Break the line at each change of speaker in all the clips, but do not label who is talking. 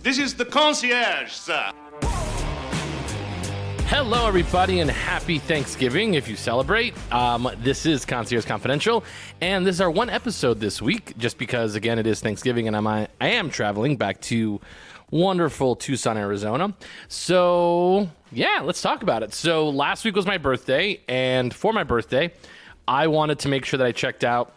This is the concierge, sir.
Hello, everybody, and happy Thanksgiving if you celebrate. This is Concierge Confidential, and this is our one episode this week, just because, again, it is Thanksgiving, and I am traveling back to wonderful Tucson, Arizona. So, yeah, let's talk about it. So, last week was my birthday, and for my birthday, I wanted to make sure that I checked out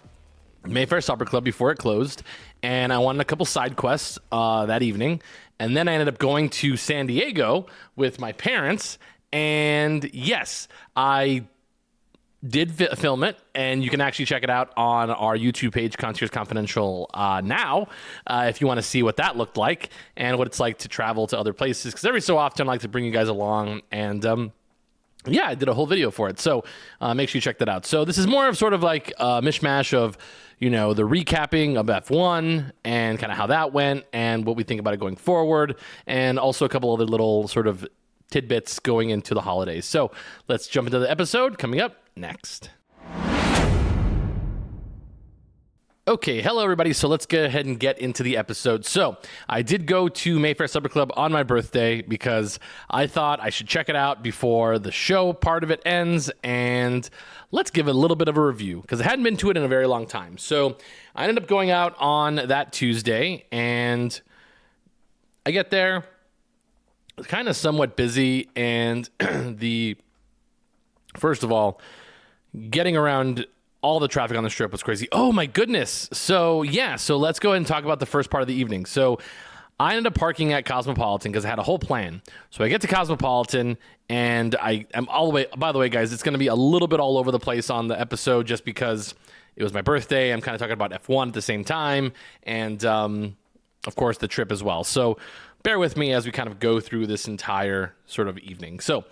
Mayfair Supper Club before it closed, and I wanted a couple side quests that evening, and then I ended up going to San Diego with my parents. And yes, I did film it, and you can actually check it out on our YouTube page, Concierge Confidential, now, if you want to see what that looked like and what it's like to travel to other places. Because every so often, I like to bring you guys along, and yeah, I did a whole video for it. So make sure you check that out. So this is more of sort of like a mishmash of, you know, the recapping of F1 and kind of how that went and what we think about it going forward, and also a couple other little sort of tidbits going into the holidays. So let's jump into the episode coming up next. Okay, hello everybody. So let's go ahead and get into the episode. So I did go to Mayfair Supper Club on my birthday because I thought I should check it out before the show part of it ends, and let's give it a little bit of a review because I hadn't been to it in a very long time. So I ended up going out on that Tuesday, and I get there, it's kind of somewhat busy, and first of all, getting around all the traffic on the strip was crazy. Oh my goodness. So yeah, so let's go ahead and talk about the first part of the evening. So I ended up parking at Cosmopolitan because I had a whole plan. So I get to Cosmopolitan, and I am all the way, by the way, guys, it's going to be a little bit all over the place on the episode just because it was my birthday. I'm kind of talking about F1 at the same time, and of course the trip as well. So bear with me as we kind of go through this entire sort of evening. So,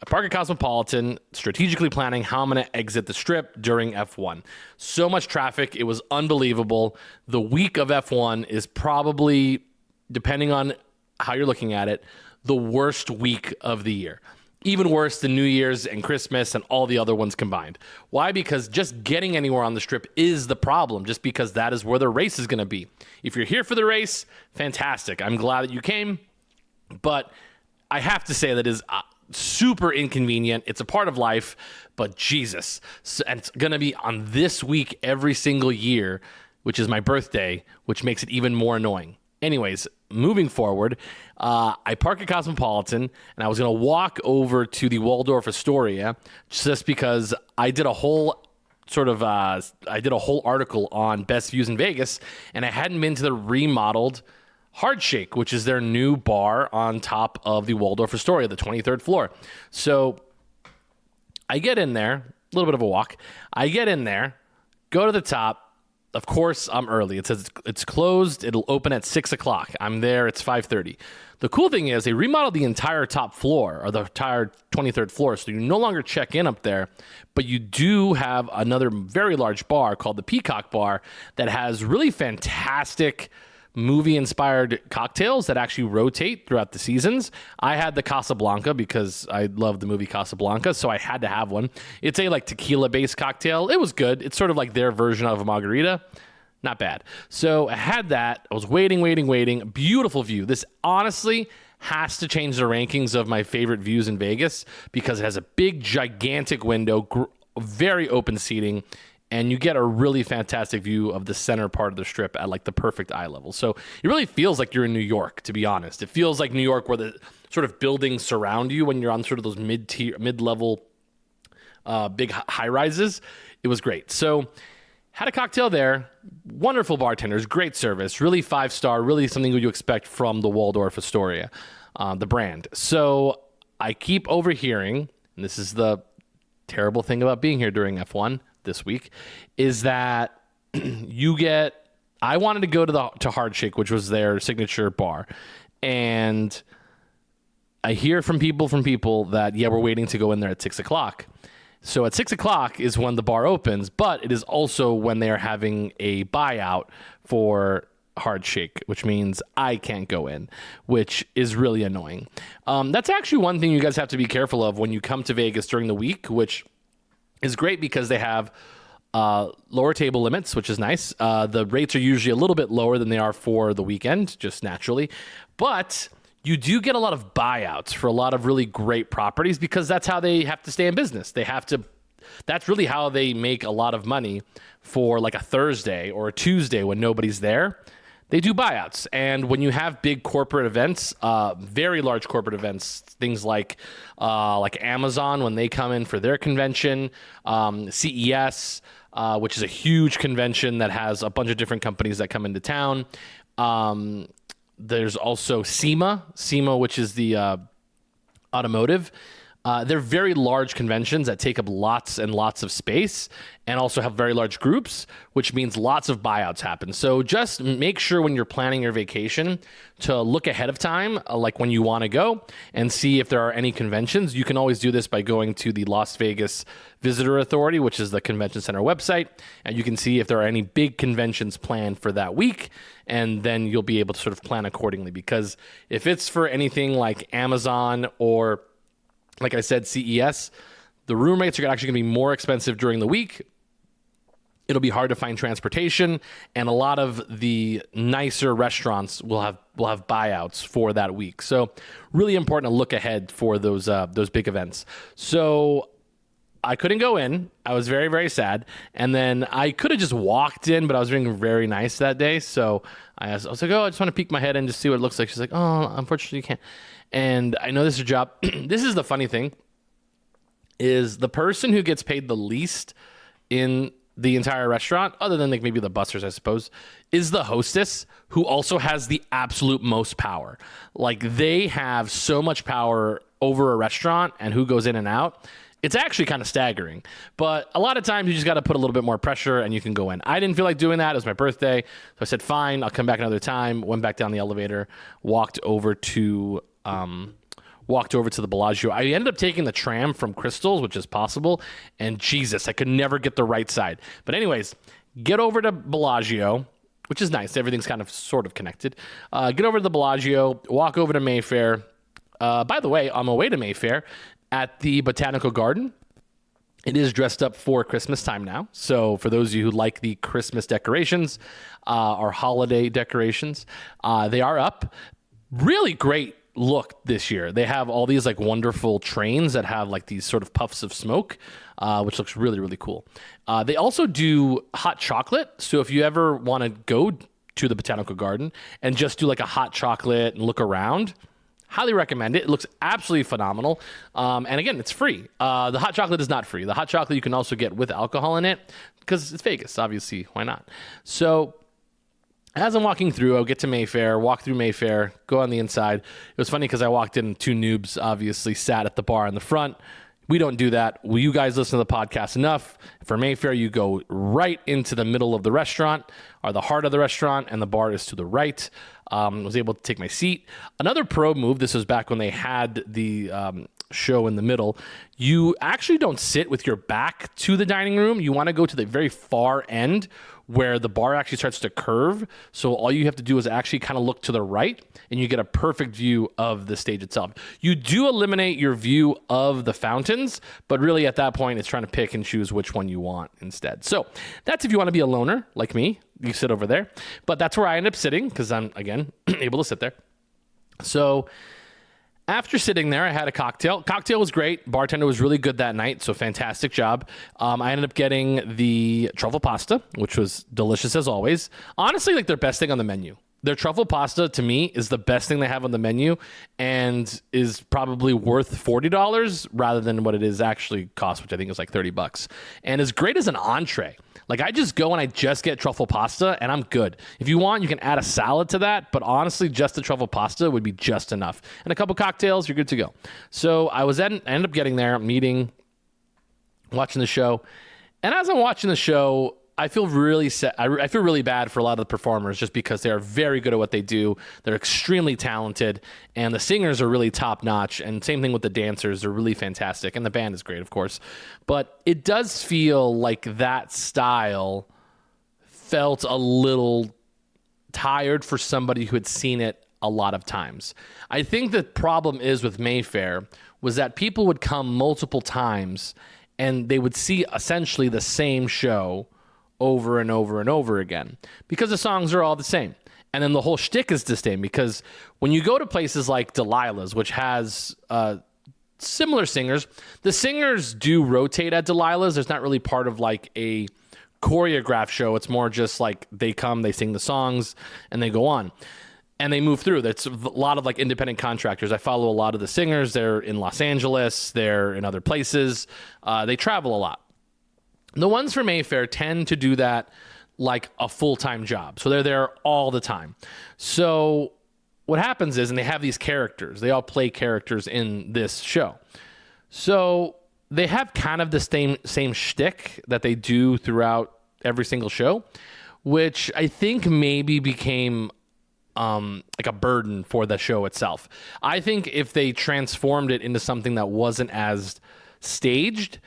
park at Cosmopolitan, strategically planning how I'm going to exit the strip during F1. So much traffic. It was unbelievable. The week of F1 is probably, depending on how you're looking at it, the worst week of the year. Even worse than New Year's and Christmas and all the other ones combined. Why? Because just getting anywhere on the strip is the problem, just because that is where the race is going to be. If you're here for the race, fantastic. I'm glad that you came, but I have to say that is super inconvenient. It's a part of life, but Jesus. And it's going to be on this week every single year, which is my birthday, which makes it even more annoying. Anyways, moving forward, I park at Cosmopolitan, and I was going to walk over to the Waldorf Astoria just because I did a whole article on best views in Vegas, and I hadn't been to the remodeled Hard Shake, which is their new bar on top of the Waldorf Astoria, the 23rd floor. So I get in there, a little bit of a walk. I get in there, go to the top. Of course, I'm early. It says it's closed. It'll open at 6 o'clock. I'm there. It's 5:30. The cool thing is they remodeled the entire top floor, or the entire 23rd floor, so you no longer check in up there, but you do have another very large bar called the Peacock Bar that has really fantastic movie-inspired cocktails that actually rotate throughout the seasons. I had the Casablanca because I love the movie Casablanca, so I had to have one. It's a tequila-based cocktail. It was good. It's sort of like their version of a margarita. Not bad. So I had that. I was waiting. Beautiful view. This honestly has to change the rankings of my favorite views in Vegas because it has a big, gigantic window, very open seating, and you get a really fantastic view of the center part of the strip at the perfect eye level. So it really feels like you're in New York, to be honest. It feels like New York where the sort of buildings surround you when you're on sort of those mid-level big high rises. It was great. So had a cocktail there. Wonderful bartenders, great service, really 5-star, really something you expect from the Waldorf Astoria, the brand. So I keep overhearing, and this is the terrible thing about being here during F1 this week, is that I wanted to go to Hard Shake, which was their signature bar, and I hear from people that, yeah, we're waiting to go in there at 6 o'clock. So at 6 o'clock is when the bar opens, but it is also when they are having a buyout for Hard Shake, which means I can't go in, which is really annoying. That's actually one thing you guys have to be careful of when you come to Vegas during the week, which is great because they have lower table limits, which is nice. The rates are usually a little bit lower than they are for the weekend, just naturally. But you do get a lot of buyouts for a lot of really great properties because that's how they have to stay in business. That's really how they make a lot of money for like a Thursday or a Tuesday when nobody's there. They do buyouts. And when you have big corporate events, very large corporate events, things like Amazon when they come in for their convention, CES, which is a huge convention that has a bunch of different companies that come into town. There's also SEMA, which is the automotive. They're very large conventions that take up lots and lots of space and also have very large groups, which means lots of buyouts happen. So just make sure when you're planning your vacation to look ahead of time, like when you want to go, and see if there are any conventions. You can always do this by going to the Las Vegas Visitor Authority, which is the convention center website, and you can see if there are any big conventions planned for that week, and then you'll be able to sort of plan accordingly. Because if it's for anything like Amazon or, like I said, CES, the room rates are actually going to be more expensive during the week. It'll be hard to find transportation, and a lot of the nicer restaurants will have buyouts for that week. So really important to look ahead for those big events. So I couldn't go in. I was very, very sad. And then I could have just walked in, but I was being very nice that day. So I was like, I just want to peek my head in to see what it looks like. She's like, unfortunately you can't. And I know this is a job. This is the funny thing, is the person who gets paid the least in the entire restaurant, other than like maybe the bussers, I suppose, is the hostess, who also has the absolute most power. Like, they have so much power over a restaurant and who goes in and out. It's actually kind of staggering, but a lot of times you just got to put a little bit more pressure and you can go in. I didn't feel like doing that. It was my birthday. So I said, fine, I'll come back another time. Went back down the elevator, walked over to the Bellagio. I ended up taking the tram from Crystals, which is possible. And Jesus, I could never get the right side. But anyways, get over to Bellagio, which is nice. Everything's kind of sort of connected. Get over to the Bellagio, walk over to Mayfair. By the way, on my way to Mayfair, at the Botanical Garden, it is dressed up for Christmas time now. So for those of you who like the Christmas decorations, or holiday decorations, they are up. Really great look this year. They have all these like wonderful trains that have like these sort of puffs of smoke, which looks really, really cool. They also do hot chocolate. So if you ever want to go to the Botanical Garden and just do like a hot chocolate and look around, highly recommend it. It looks absolutely phenomenal. And again, it's free. The hot chocolate is not free. The hot chocolate you can also get with alcohol in it because it's Vegas, obviously. Why not? So as I'm walking through, I'll get to Mayfair, walk through Mayfair, go on the inside. It was funny because I walked in, two noobs obviously sat at the bar in the front. We don't do that. Well, you guys listen to the podcast enough. For Mayfair, you go right into the middle of the restaurant, or the heart of the restaurant, and the bar is to the right. Was able to take my seat. Another pro move, this was back when they had the show in the middle. You actually don't sit with your back to the dining room. You want to go to the very far end where the bar actually starts to curve. So all you have to do is actually kind of look to the right, and you get a perfect view of the stage itself. You do eliminate your view of the fountains, but really at that point, it's trying to pick and choose which one you want instead. So that's if you want to be a loner like me. You sit over there. But that's where I end up sitting because I'm, again, able to sit there. So after sitting there, I had a cocktail. Cocktail was great. Bartender was really good that night, so fantastic job. I ended up getting the truffle pasta, which was delicious as always. Honestly, like their best thing on the menu. Their truffle pasta, to me, is the best thing they have on the menu and is probably worth $40 rather than what it is actually cost, which I think is like $30. And as great as an entree. Like, I just go and I just get truffle pasta and I'm good. If you want, you can add a salad to that, but honestly, just the truffle pasta would be just enough. And a couple cocktails, you're good to go. So I ended up getting there, meeting, watching the show. And as I'm watching the show, I feel really sad. I feel really bad for a lot of the performers just because they are very good at what they do. They're extremely talented, and the singers are really top notch. And same thing with the dancers; they're really fantastic, and the band is great, of course. But it does feel like that style felt a little tired for somebody who had seen it a lot of times. I think the problem is with Mayfair was that people would come multiple times and they would see essentially the same show over and over and over again because the songs are all the same. And then the whole shtick is the same because when you go to places like Delilah's, which has similar singers, the singers do rotate at Delilah's. There's not really part of like a choreographed show. It's more just like they come, they sing the songs, and they go on. And they move through. That's a lot of like independent contractors. I follow a lot of the singers. They're in Los Angeles. They're in other places. They travel a lot. The ones for Mayfair tend to do that like a full-time job. So they're there all the time. So what happens is, and they have these characters. They all play characters in this show. So they have kind of the same shtick that they do throughout every single show, which I think maybe became like a burden for the show itself. I think if they transformed it into something that wasn't as staged,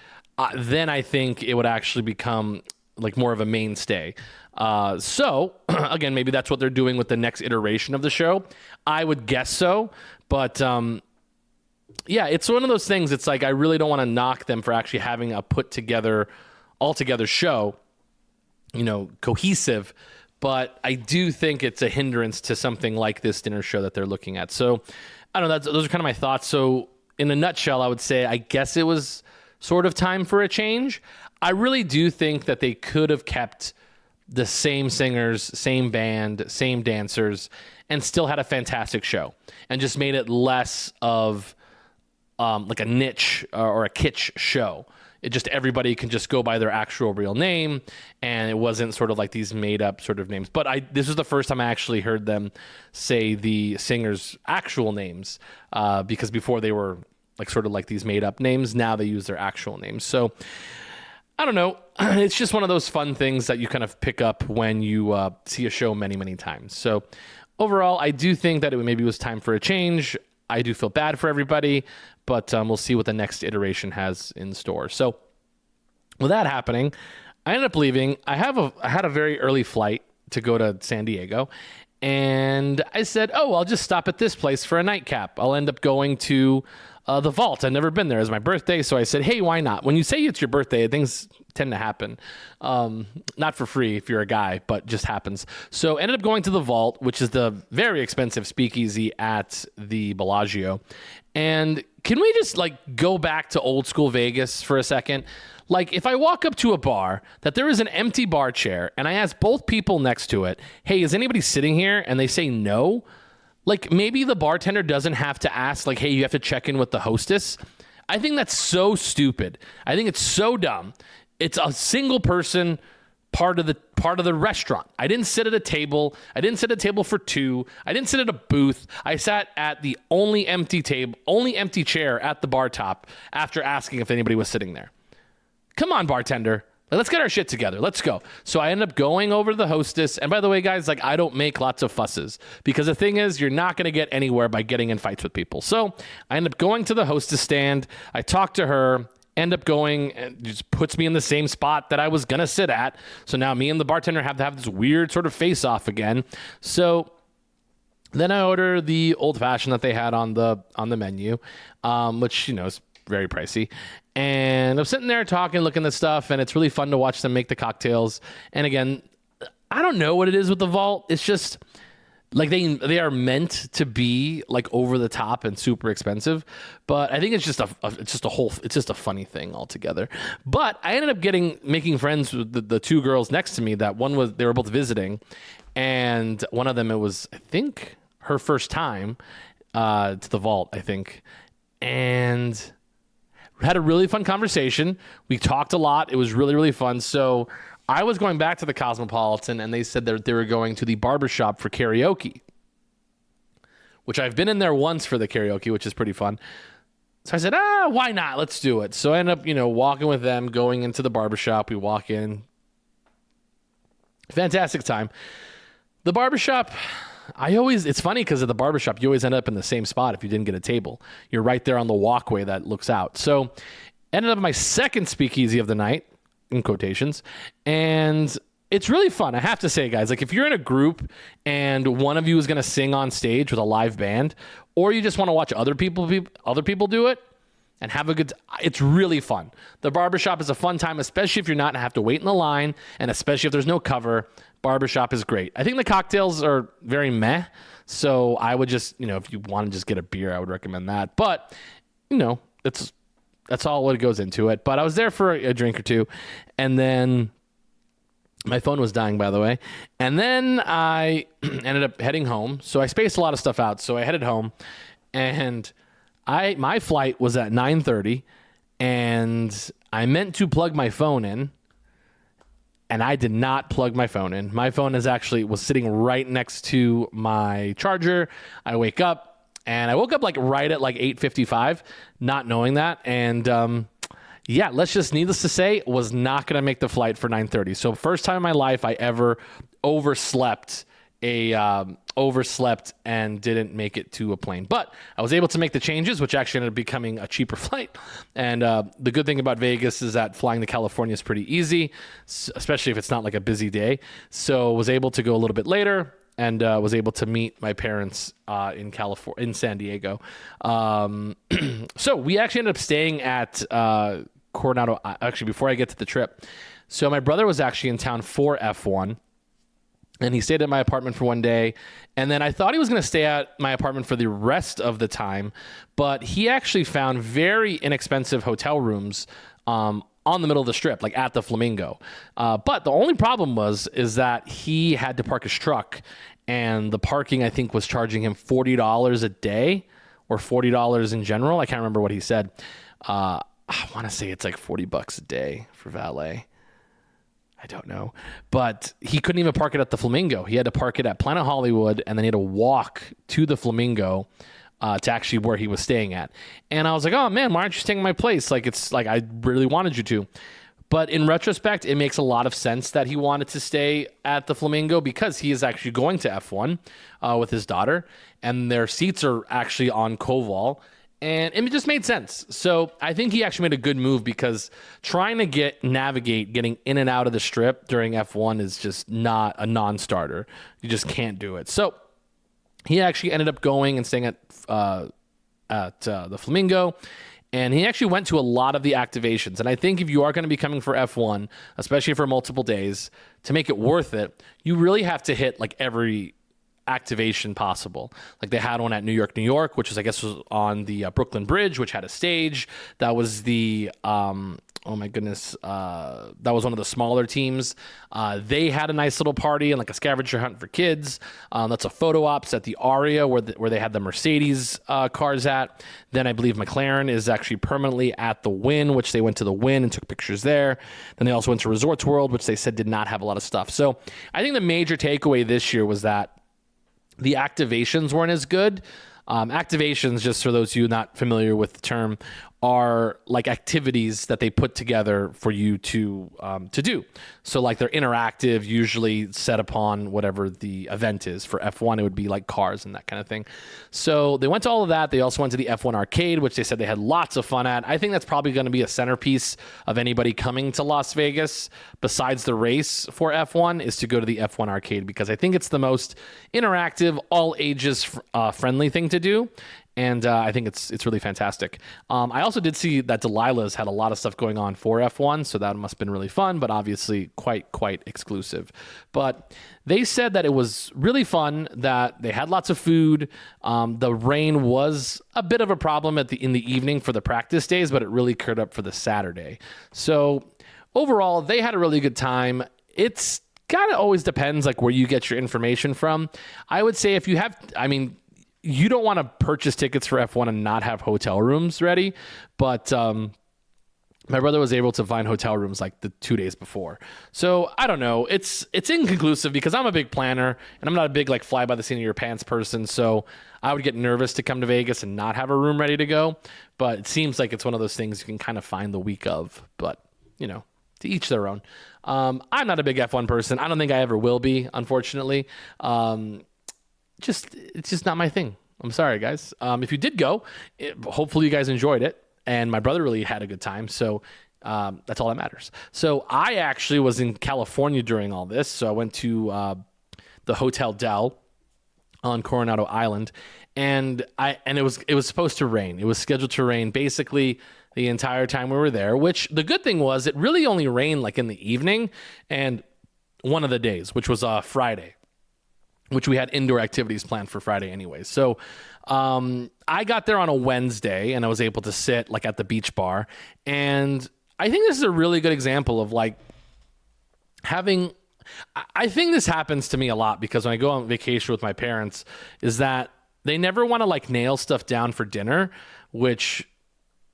then I think it would actually become like more of a mainstay. So again, maybe that's what they're doing with the next iteration of the show. I would guess so, but yeah, it's one of those things. It's like I really don't want to knock them for actually having a put together, all together show, cohesive. But I do think it's a hindrance to something like this dinner show that they're looking at. So I don't know. Those are kind of my thoughts. So in a nutshell, I would say I guess it was sort of time for a change. I really do think that they could have kept the same singers, same band, same dancers, and still had a fantastic show and just made it less of like a niche or a kitsch show. It just everybody can just go by their actual real name, and it wasn't sort of like these made up sort of names. But this was the first time I actually heard them say the singers' actual names, because before they were like sort of like these made up names. Now they use their actual names. So I don't know. It's just one of those fun things that you kind of pick up when you see a show many, many times. So overall, I do think that maybe was time for a change. I do feel bad for everybody, but we'll see what the next iteration has in store. So with that happening, I ended up leaving. I had a very early flight to go to San Diego, and I said, I'll just stop at this place for a nightcap. I'll end up going to the Vault. I've never been there. It's my birthday, so I said, hey, why not? When you say it's your birthday, things tend to happen. Not for free if you're a guy, but just happens. So ended up going to the Vault, which is the very expensive speakeasy at the Bellagio. And can we just like go back to old school Vegas for a second? Like if I walk up to a bar that there is an empty bar chair and I ask both people next to it, hey, is anybody sitting here? And they say no. Like maybe the bartender doesn't have to ask like, hey, you have to check in with the hostess. I think that's so stupid. I think it's so dumb. It's a single person part of the restaurant. I didn't sit at a table. I didn't sit at a table for two. I didn't sit at a booth. I sat at the only empty chair at the bar top after asking if anybody was sitting there. Come on, bartender. Let's get our shit together. Let's go. So I ended up going over to the hostess. And by the way, guys, like I don't make lots of fusses because the thing is, you're not going to get anywhere by getting in fights with people. So I ended up going to the hostess stand. I talked to her. End up going and just puts me in the same spot that I was going to sit at. So now me and the bartender have to have this weird sort of face off again. So then I order the old fashioned that they had on the menu, which, is very pricey. And I'm sitting there talking, looking at stuff, and it's really fun to watch them make the cocktails. And again, I don't know what it is with the Vault. It's just like they are meant to be like over the top and super expensive, but I think it's just a funny thing altogether. But I ended up making friends with the two girls next to me. That they were both visiting, and one of them, it was I think her first time to the Vault, I think, and had a really fun conversation. We talked a lot. It was really, really fun. So I was going back to the Cosmopolitan, and they said that they were going to the Barbershop for karaoke, which I've been in there once for the karaoke, which is pretty fun. So I said, why not? Let's do it. So I ended up, walking with them, going into the Barbershop. We walk in. Fantastic time. The Barbershop, it's funny because at the Barbershop, you always end up in the same spot if you didn't get a table. You're right there on the walkway that looks out. So ended up my second speakeasy of the night, in quotations, and it's really fun. I have to say, guys, like if you're in a group and one of you is going to sing on stage with a live band, or you just want to watch other people do it, and have a good it's really fun. The Barbershop is a fun time, especially if you're not have to wait in the line, and especially if there's no cover. Barbershop is great. I think the cocktails are very meh, so I would just, if you want to just get a beer, I would recommend that. But, that's all what goes into it. But I was there for a drink or two, and then my phone was dying, by the way. And then I ended up heading home. So I spaced a lot of stuff out. So I headed home, and my flight was at 9:30, and I meant to plug my phone in, and I did not plug my phone in. My phone was sitting right next to my charger. I wake up, and I woke up right at 8:55, not knowing that. And needless to say, was not going to make the flight for 9:30. So first time in my life I ever overslept and didn't make it to a plane. But I was able to make the changes, which actually ended up becoming a cheaper flight. And the good thing about Vegas is that flying to California is pretty easy, especially if it's not a busy day. So was able to go a little bit later, and was able to meet my parents in San Diego. So we actually ended up staying at Coronado, actually, before I get to the trip. So my brother was actually in town for F1, and he stayed at my apartment for one day. And then I thought he was going to stay at my apartment for the rest of the time, but he actually found very inexpensive hotel rooms on the middle of the strip, at the Flamingo. But the only problem is that he had to park his truck, and the parking, I think, was charging him $40 a day or $40 in general. I can't remember what he said. I want to say it's $40 a day for valet. I don't know. But he couldn't even park it at the Flamingo. He had to park it at Planet Hollywood, and then he had to walk to the Flamingo to actually where he was staying at. And I was like, oh man, why aren't you staying at my place? I really wanted you to. But in retrospect, it makes a lot of sense that he wanted to stay at the Flamingo, because he is actually going to F1 with his daughter, and their seats are actually on Koval. And it just made sense. So I think he actually made a good move, because trying to navigate getting in and out of the strip during F1 is just not a non-starter. You just can't do it. So he actually ended up going and staying at the Flamingo. And he actually went to a lot of the activations. And I think if you are going to be coming for F1, especially for multiple days, to make it worth it, you really have to hit every activation possible. They had one at New York, which was on the Brooklyn Bridge, which had a stage. That was the oh my goodness, that was one of the smaller teams. They had a nice little party and a scavenger hunt for kids. That's a photo ops at the Aria, where they had the Mercedes cars at. Then I believe McLaren is actually permanently at the Wynn, which they went to the Wynn and took pictures there. Then they also went to Resorts World, which they said did not have a lot of stuff. So I think the major takeaway this year was that the activations weren't as good. Activations, just for those of you not familiar with the term, are activities that they put together for you to do. So they're interactive, usually set upon whatever the event is. For F1, it would be cars and that kind of thing. So they went to all of that. They also went to the F1 arcade, which they said they had lots of fun at. I think that's probably going to be a centerpiece of anybody coming to Las Vegas besides the race for F1, is to go to the F1 arcade, because I think it's the most interactive, all ages friendly thing to do. And I think it's really fantastic. I also did see that Delilah's had a lot of stuff going on for F1, so that must have been really fun, but obviously quite exclusive. But they said that it was really fun, that they had lots of food. The rain was a bit of a problem in the evening for the practice days, but it really cleared up for the Saturday. So overall, they had a really good time. It's kind of always depends where you get your information from. I would say if you have, you don't want to purchase tickets for F1 and not have hotel rooms ready. But my brother was able to find hotel rooms the 2 days before. So I don't know. It's inconclusive, because I'm a big planner, and I'm not a big fly by the seat of your pants person. So I would get nervous to come to Vegas and not have a room ready to go. But it seems like it's one of those things you can kind of find the week of. But, to each their own. I'm not a big F1 person. I don't think I ever will be, unfortunately. It's just not my thing. I'm sorry, guys. If you did go, hopefully you guys enjoyed it, and my brother really had a good time. So that's all that matters. So I actually was in California during all this. So I went to the Hotel Del on Coronado Island, and it was supposed to rain. It was scheduled to rain basically the entire time we were there, which the good thing was it really only rained like in the evening and one of the days, which was Friday, which we had indoor activities planned for Friday anyway. So I got there on a Wednesday and I was able to sit like at the beach bar. And I think this is a really good example of like I think this happens to me a lot because when I go on vacation with my parents is that they never want to like nail stuff down for dinner, which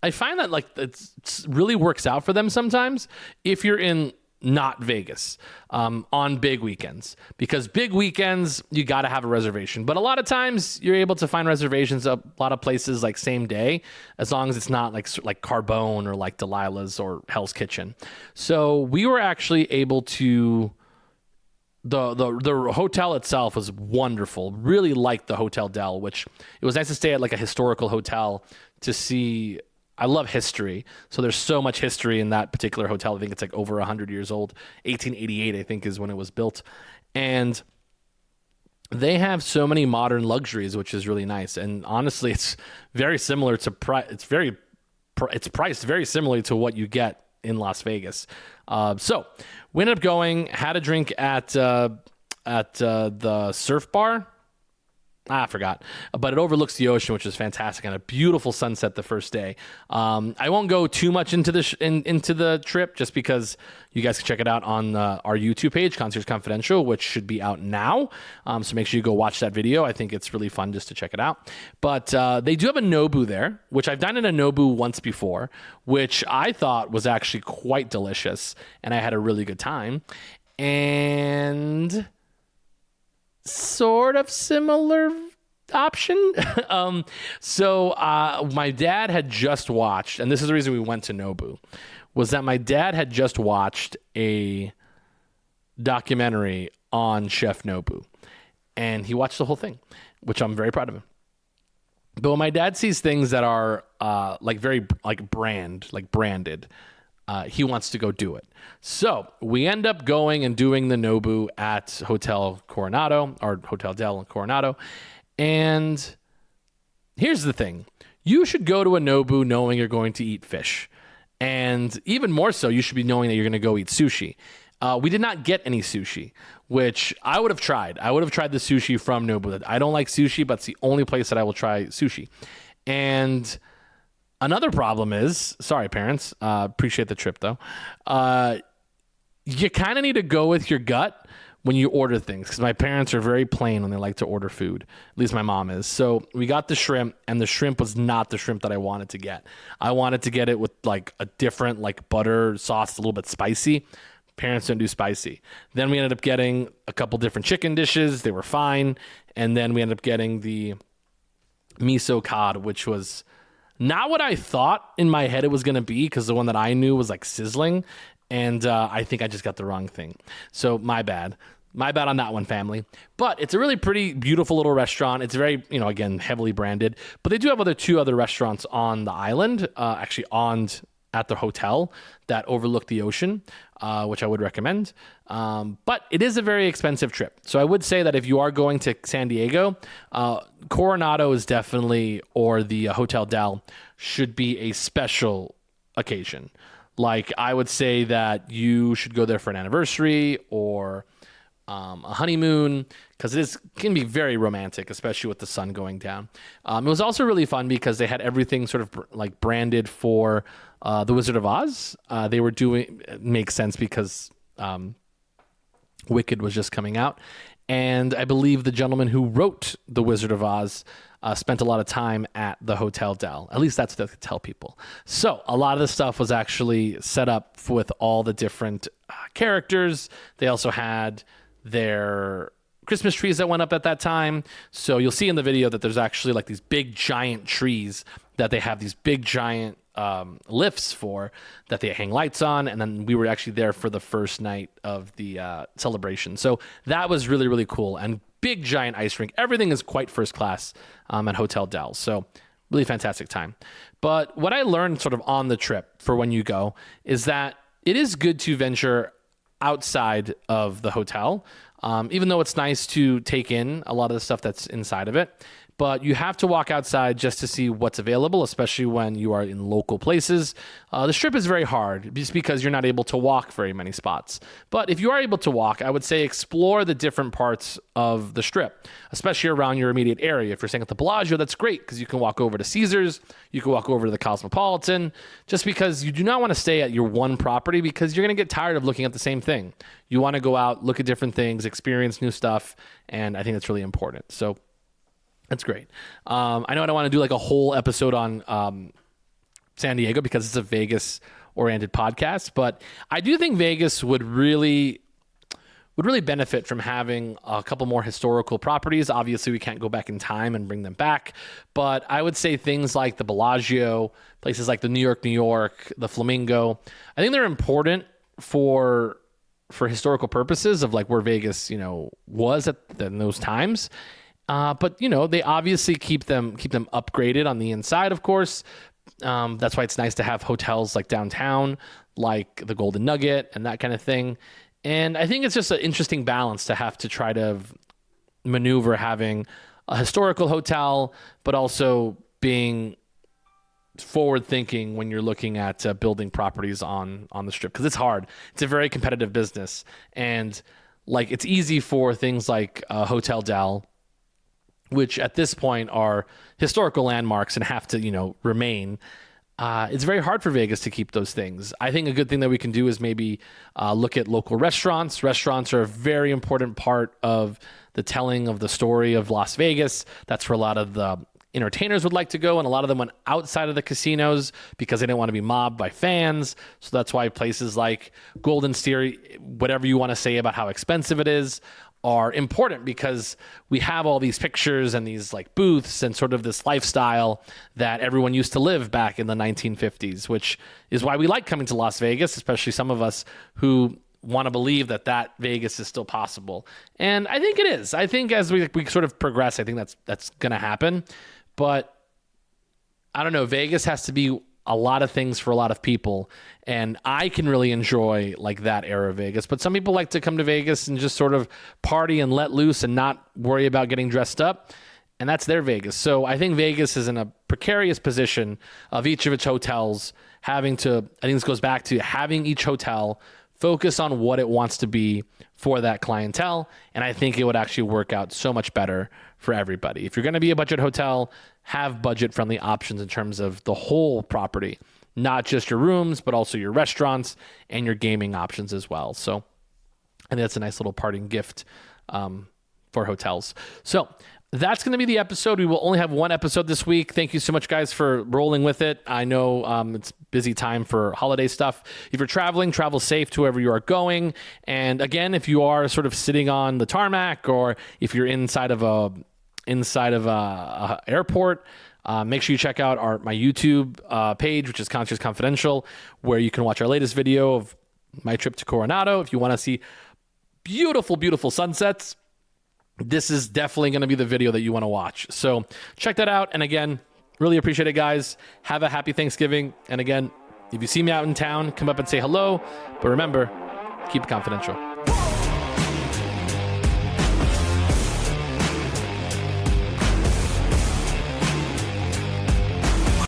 I find that like it really works out for them sometimes if you're in not Vegas on big weekends, because big weekends you got to have a reservation, but a lot of times you're able to find reservations a lot of places like same day, as long as it's not like Carbone or like Delilah's or Hell's Kitchen. So we were actually able to the hotel itself was wonderful. Really liked the Hotel Del, which it was nice to stay at like a historical hotel to see. I love history. So there's so much history in that particular hotel. I think it's like over 100 years old. 1888, I think, is when it was built. And they have so many modern luxuries, which is really nice. And honestly, it's very similar to it's priced very similarly to what you get in Las Vegas. So we ended up going, had a drink at the surf bar. I forgot, but it overlooks the ocean, which is fantastic, and a beautiful sunset the first day. I won't go too much into the trip, just because you guys can check it out on our YouTube page, Concierge Confidential, which should be out now. So make sure you go watch that video. I think it's really fun just to check it out. But they do have a Nobu there, which I've done in a Nobu once before, which I thought was actually quite delicious, and I had a really good time. And sort of similar option. So my dad had just watched, and this is the reason we went to Nobu, was that my dad had just watched a documentary on Chef Nobu, and he watched the whole thing, which I'm very proud of him. But when my dad sees things that are very branded, he wants to go do it. So we end up going and doing the Nobu at Hotel Coronado, or Hotel Del in Coronado. And here's the thing. You should go to a Nobu knowing you're going to eat fish. And even more so, you should be knowing that you're going to go eat sushi. We did not get any sushi, which I would have tried. I would have tried the sushi from Nobu. I don't like sushi, but it's the only place that I will try sushi. And another problem is, sorry, parents, appreciate the trip though. You kind of need to go with your gut when you order things, because my parents are very plain when they like to order food. At least my mom is. So we got the shrimp, and the shrimp was not the shrimp that I wanted to get. I wanted to get it with like a different like butter sauce, a little bit spicy. Parents don't do spicy. Then we ended up getting a couple different chicken dishes. They were fine. And then we ended up getting the miso cod, which was not what I thought in my head it was going to be, because the one that I knew was like sizzling. And I think I just got the wrong thing. So my bad. My bad on that one, family. But it's a really pretty, beautiful little restaurant. It's very, again, heavily branded. But they do have two other restaurants on the island, actually at the hotel that overlook the ocean, which I would recommend. But it is a very expensive trip. So I would say that if you are going to San Diego, Coronado is definitely, or the Hotel Del, should be a special occasion. Like, I would say that you should go there for an anniversary or a honeymoon, because it can be very romantic, especially with the sun going down. It was also really fun because they had everything sort of like branded for The Wizard of Oz. They were doing, it makes sense because Wicked was just coming out. And I believe the gentleman who wrote The Wizard of Oz spent a lot of time at the Hotel Del. At least that's what they tell people. So a lot of the stuff was actually set up with all the different characters. They also had their Christmas trees that went up at that time. So you'll see in the video that there's actually like these big giant trees that they have these big giant lifts for, that they hang lights on. And then we were actually there for the first night of the celebration. So that was really, really cool. And big giant ice rink. Everything is quite first class at Hotel Del. So really fantastic time. But what I learned sort of on the trip for when you go is that it is good to venture outside of the hotel. even though it's nice to take in a lot of the stuff that's inside of it. But you have to walk outside just to see what's available, especially when you are in local places. The Strip is very hard just because you're not able to walk very many spots. But if you are able to walk, I would say explore the different parts of the Strip, especially around your immediate area. If you're staying at the Bellagio, that's great because you can walk over to Caesars, you can walk over to the Cosmopolitan, just because you do not want to stay at your one property because you're going to get tired of looking at the same thing. You want to go out, look at different things, experience new stuff, and I think that's really important. So that's great. I know I don't want to do like a whole episode on San Diego because it's a Vegas-oriented podcast, but I do think Vegas would really benefit from having a couple more historical properties. Obviously, we can't go back in time and bring them back, but I would say things like the Bellagio, places like the New York, the Flamingo, I think they're important for historical purposes of like where Vegas, was in those times. But they obviously keep them upgraded on the inside, of course. That's why it's nice to have hotels like downtown, like the Golden Nugget and that kind of thing. And I think it's just an interesting balance to have to try to maneuver having a historical hotel, but also being forward thinking when you're looking at building properties on the Strip, because it's hard. It's a very competitive business, and like it's easy for things like Hotel Del, which at this point are historical landmarks and have to, remain. It's very hard for Vegas to keep those things. I think a good thing that we can do is maybe look at local restaurants. Restaurants are a very important part of the telling of the story of Las Vegas. That's where a lot of the entertainers would like to go, and a lot of them went outside of the casinos because they didn't want to be mobbed by fans. So that's why places like Golden Steer, whatever you want to say about how expensive it is, are important, because we have all these pictures and these like booths and sort of this lifestyle that everyone used to live back in the 1950s, which is why we like coming to Las Vegas, especially some of us who want to believe that Vegas is still possible. And I think it is. I think as we sort of progress, I think that's going to happen. But I don't know, Vegas has to be a lot of things for a lot of people, and I can really enjoy like that era of Vegas. But some people like to come to Vegas and just sort of party and let loose and not worry about getting dressed up, and that's their Vegas. So I think Vegas is in a precarious position of each of its hotels having to, I think this goes back to having each hotel focus on what it wants to be for that clientele, and I think it would actually work out so much better for everybody. If you're going to be a budget hotel, have budget-friendly options in terms of the whole property, not just your rooms, but also your restaurants and your gaming options as well. So I think that's a nice little parting gift for hotels. So that's going to be the episode. We will only have one episode this week. Thank you so much, guys, for rolling with it. I know it's busy time for holiday stuff. If you're traveling, travel safe to wherever you are going. And again, if you are sort of sitting on the tarmac, or if you're inside of a airport, make sure you check out my YouTube page, which is Concierge Confidential, where you can watch our latest video of my trip to Coronado. If you want to see beautiful, beautiful sunsets, this is definitely going to be the video that you want to watch. So check that out. And again, really appreciate it, guys. Have a happy Thanksgiving. And again, if you see me out in town, come up and say hello. But remember, keep it confidential.